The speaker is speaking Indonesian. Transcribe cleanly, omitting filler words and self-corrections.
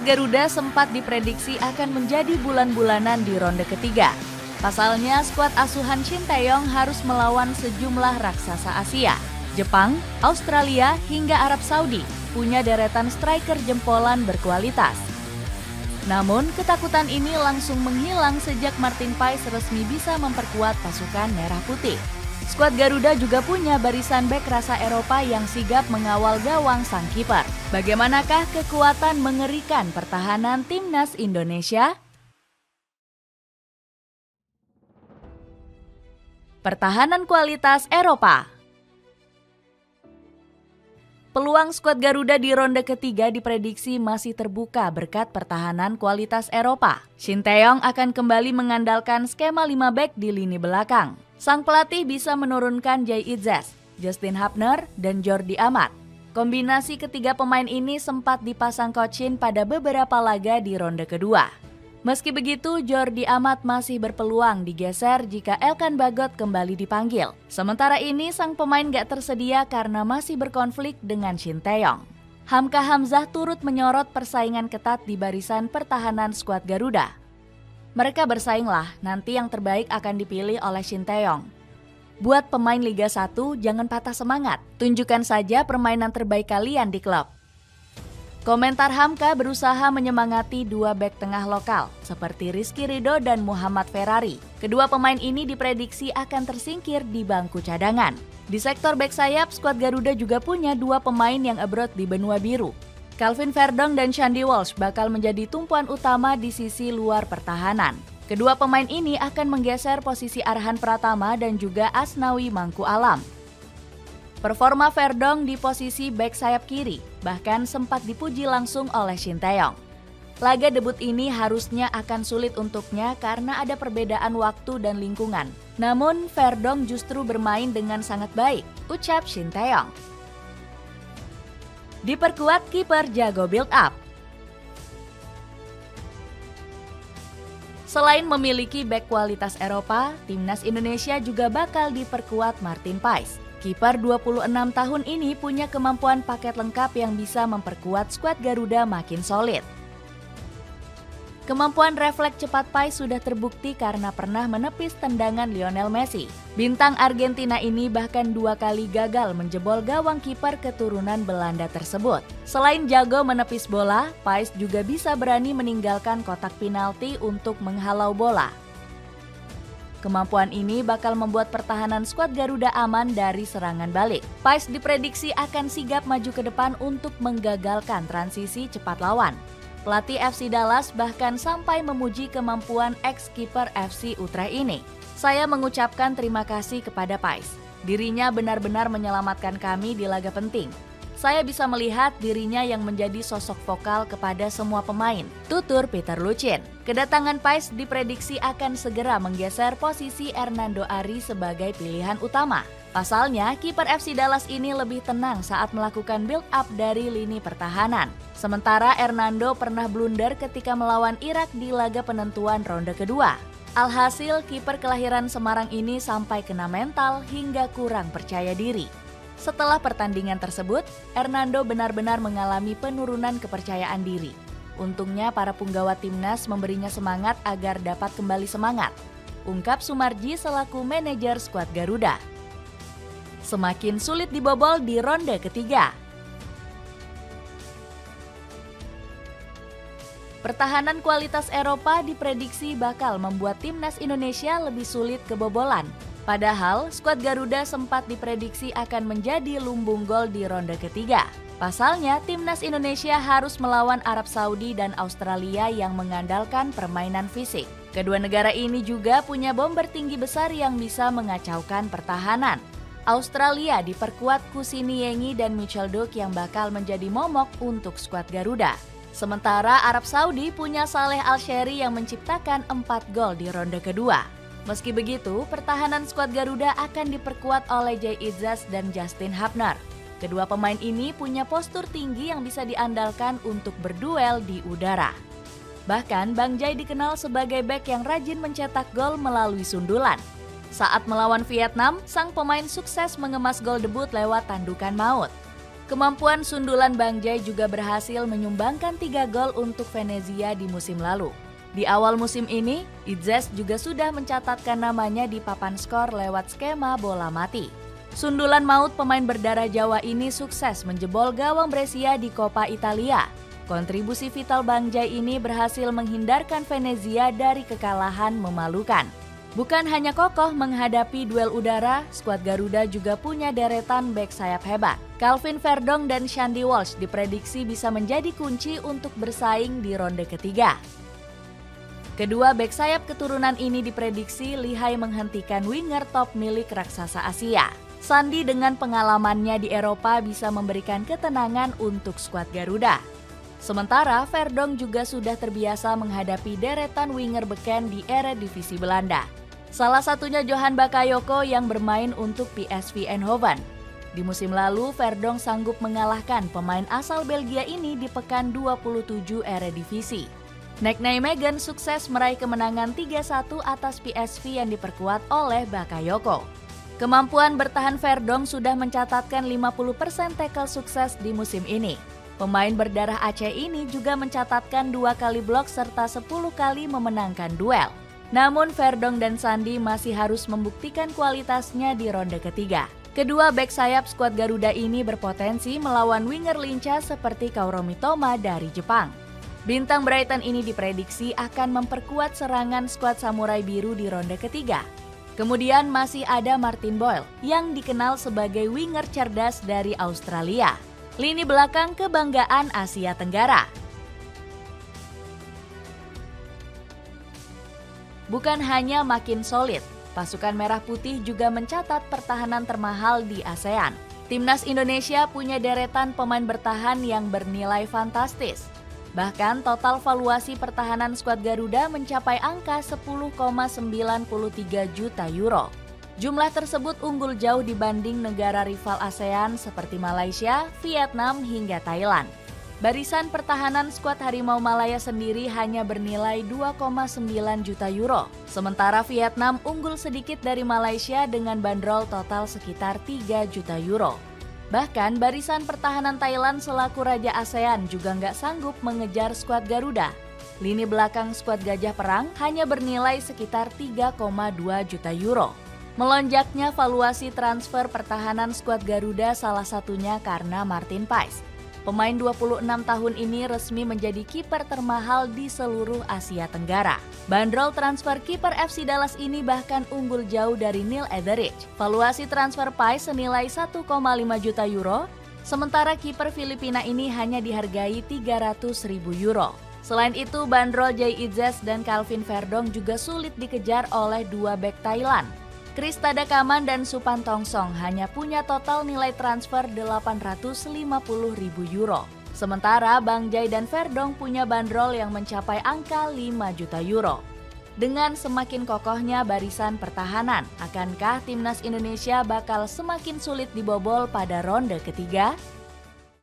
Skuad Garuda sempat diprediksi akan menjadi bulan-bulanan di ronde ketiga. Pasalnya, skuad asuhan Shin Tae-yong harus melawan sejumlah raksasa Asia. Jepang, Australia, hingga Arab Saudi punya deretan striker jempolan berkualitas. Namun, ketakutan ini langsung menghilang sejak Martin Paes resmi bisa memperkuat pasukan Merah Putih. Skuad Garuda juga punya barisan bek rasa Eropa yang sigap mengawal gawang sang kiper. Bagaimanakah kekuatan mengerikan pertahanan timnas Indonesia? Pertahanan kualitas Eropa. Peluang skuad Garuda di ronde ketiga diprediksi masih terbuka berkat pertahanan kualitas Eropa. Shin Tae-yong akan kembali mengandalkan skema 5 bek di lini belakang. Sang pelatih bisa menurunkan Jay Itzes, Justin Hapner, dan Jordi Amat. Kombinasi ketiga pemain ini sempat dipasang Coach Shin pada beberapa laga di ronde kedua. Meski begitu, Jordi Amat masih berpeluang digeser jika Elkan Bagot kembali dipanggil. Sementara ini, sang pemain gak tersedia karena masih berkonflik dengan Shin Tae-yong. Hamka Hamzah turut menyorot persaingan ketat di barisan pertahanan skuad Garuda. Mereka bersainglah, nanti yang terbaik akan dipilih oleh Shin Tae-yong. Buat pemain Liga 1, jangan patah semangat. Tunjukkan saja permainan terbaik kalian di klub. Komentar Hamka berusaha menyemangati dua bek tengah lokal, seperti Rizky Ridho dan Muhammad Ferrari. Kedua pemain ini diprediksi akan tersingkir di bangku cadangan. Di sektor bek sayap, skuad Garuda juga punya dua pemain yang abroad di benua biru. Calvin Verdong dan Shandy Walsh bakal menjadi tumpuan utama di sisi luar pertahanan. Kedua pemain ini akan menggeser posisi Arhan Pratama dan juga Asnawi Mangku Alam. Performa Verdong di posisi bek sayap kiri bahkan sempat dipuji langsung oleh Shin Tae-yong. Laga debut ini harusnya akan sulit untuknya karena ada perbedaan waktu dan lingkungan. Namun Verdong justru bermain dengan sangat baik, ucap Shin Tae-yong. Diperkuat kiper jago build up. Selain memiliki bek kualitas Eropa, timnas Indonesia juga bakal diperkuat Martin Paes. Kiper 26 tahun ini punya kemampuan paket lengkap yang bisa memperkuat skuad Garuda makin solid. Kemampuan refleks cepat Paes sudah terbukti karena pernah menepis tendangan Lionel Messi. Bintang Argentina ini bahkan 2 kali gagal menjebol gawang kiper keturunan Belanda tersebut. Selain jago menepis bola, Paes juga bisa berani meninggalkan kotak penalti untuk menghalau bola. Kemampuan ini bakal membuat pertahanan skuad Garuda aman dari serangan balik. Paes diprediksi akan sigap maju ke depan untuk menggagalkan transisi cepat lawan. Pelatih FC Dallas bahkan sampai memuji kemampuan ex-kiper FC Utrecht ini. Saya mengucapkan terima kasih kepada Paes. Dirinya benar-benar menyelamatkan kami di laga penting. Saya bisa melihat dirinya yang menjadi sosok vokal kepada semua pemain, tutur Peter Luccin. Kedatangan Paes diprediksi akan segera menggeser posisi Hernando Ari sebagai pilihan utama. Pasalnya, kiper FC Dallas ini lebih tenang saat melakukan build up dari lini pertahanan. Sementara Hernando pernah blunder ketika melawan Irak di laga penentuan ronde kedua. Alhasil, kiper kelahiran Semarang ini sampai kena mental hingga kurang percaya diri. Setelah pertandingan tersebut, Hernando benar-benar mengalami penurunan kepercayaan diri. Untungnya para punggawa timnas memberinya semangat agar dapat kembali semangat, ungkap Sumarji selaku manajer skuad Garuda. Semakin sulit dibobol di ronde ketiga. Pertahanan kualitas Eropa diprediksi bakal membuat timnas Indonesia lebih sulit kebobolan. Padahal, skuad Garuda sempat diprediksi akan menjadi lumbung gol di ronde ketiga. Pasalnya, timnas Indonesia harus melawan Arab Saudi dan Australia yang mengandalkan permainan fisik. Kedua negara ini juga punya bom bertinggi besar yang bisa mengacaukan pertahanan. Australia diperkuat Kusini Yengi dan Mitchell Duke yang bakal menjadi momok untuk skuad Garuda. Sementara Arab Saudi punya Saleh Al-Shehri yang menciptakan 4 gol di ronde kedua. Meski begitu, pertahanan skuad Garuda akan diperkuat oleh Jay Itzes dan Justin Hapner. Kedua pemain ini punya postur tinggi yang bisa diandalkan untuk berduel di udara. Bahkan Bang Jay dikenal sebagai bek yang rajin mencetak gol melalui sundulan. Saat melawan Vietnam, sang pemain sukses mengemas gol debut lewat tandukan maut. Kemampuan sundulan Bang Jai juga berhasil menyumbangkan 3 gol untuk Venezia di musim lalu. Di awal musim ini, Itzes juga sudah mencatatkan namanya di papan skor lewat skema bola mati. Sundulan maut pemain berdarah Jawa ini sukses menjebol gawang Brescia di Coppa Italia. Kontribusi vital Bang Jai ini berhasil menghindarkan Venezia dari kekalahan memalukan. Bukan hanya kokoh menghadapi duel udara, skuad Garuda juga punya deretan bek sayap hebat. Calvin Verdong dan Shandy Walsh diprediksi bisa menjadi kunci untuk bersaing di ronde ketiga. Kedua bek sayap keturunan ini diprediksi lihai menghentikan winger top milik raksasa Asia. Sandi dengan pengalamannya di Eropa bisa memberikan ketenangan untuk skuad Garuda. Sementara Verdong juga sudah terbiasa menghadapi deretan winger beken di Eredivisie Belanda. Salah satunya Johan Bakayoko yang bermain untuk PSV Eindhoven. Di musim lalu, Verdong sanggup mengalahkan pemain asal Belgia ini di pekan 27 Eredivisie. Nek Nijmegen sukses meraih kemenangan 3-1 atas PSV yang diperkuat oleh Bakayoko. Kemampuan bertahan Verdong sudah mencatatkan 50% tackle sukses di musim ini. Pemain berdarah Aceh ini juga mencatatkan 2 kali blok serta 10 kali memenangkan duel. Namun Verdong dan Sandi masih harus membuktikan kualitasnya di ronde ketiga. Kedua bek sayap skuad Garuda ini berpotensi melawan winger lincah seperti Kaoru Mitoma dari Jepang. Bintang Brighton ini diprediksi akan memperkuat serangan skuad Samurai Biru di ronde ketiga. Kemudian masih ada Martin Boyle yang dikenal sebagai winger cerdas dari Australia. Lini belakang kebanggaan Asia Tenggara. Bukan hanya makin solid, pasukan Merah Putih juga mencatat pertahanan termahal di ASEAN. Timnas Indonesia punya deretan pemain bertahan yang bernilai fantastis. Bahkan total valuasi pertahanan skuad Garuda mencapai angka 10,93 juta euro. Jumlah tersebut unggul jauh dibanding negara rival ASEAN seperti Malaysia, Vietnam, hingga Thailand. Barisan pertahanan skuad Harimau Malaya sendiri hanya bernilai 2,9 juta euro. Sementara Vietnam unggul sedikit dari Malaysia dengan bandrol total sekitar 3 juta euro. Bahkan barisan pertahanan Thailand selaku Raja ASEAN juga nggak sanggup mengejar skuad Garuda. Lini belakang skuad Gajah Perang hanya bernilai sekitar 3,2 juta euro. Melonjaknya valuasi transfer pertahanan skuad Garuda salah satunya karena Martin Pais. Pemain 26 tahun ini resmi menjadi kiper termahal di seluruh Asia Tenggara. Bandrol transfer kiper FC Dallas ini bahkan unggul jauh dari Neil Etheridge. Valuasi transfer Pais senilai 1,5 juta euro, sementara kiper Filipina ini hanya dihargai 300.000 euro. Selain itu, bandrol Jay Itzes dan Calvin Verdong juga sulit dikejar oleh dua bek Thailand. Chris Tadakaman dan Supan Tongsong hanya punya total nilai transfer 850.000 euro. Sementara Bang Jai dan Verdong punya bandrol yang mencapai angka 5 juta euro. Dengan semakin kokohnya barisan pertahanan, akankah timnas Indonesia bakal semakin sulit dibobol pada ronde ketiga?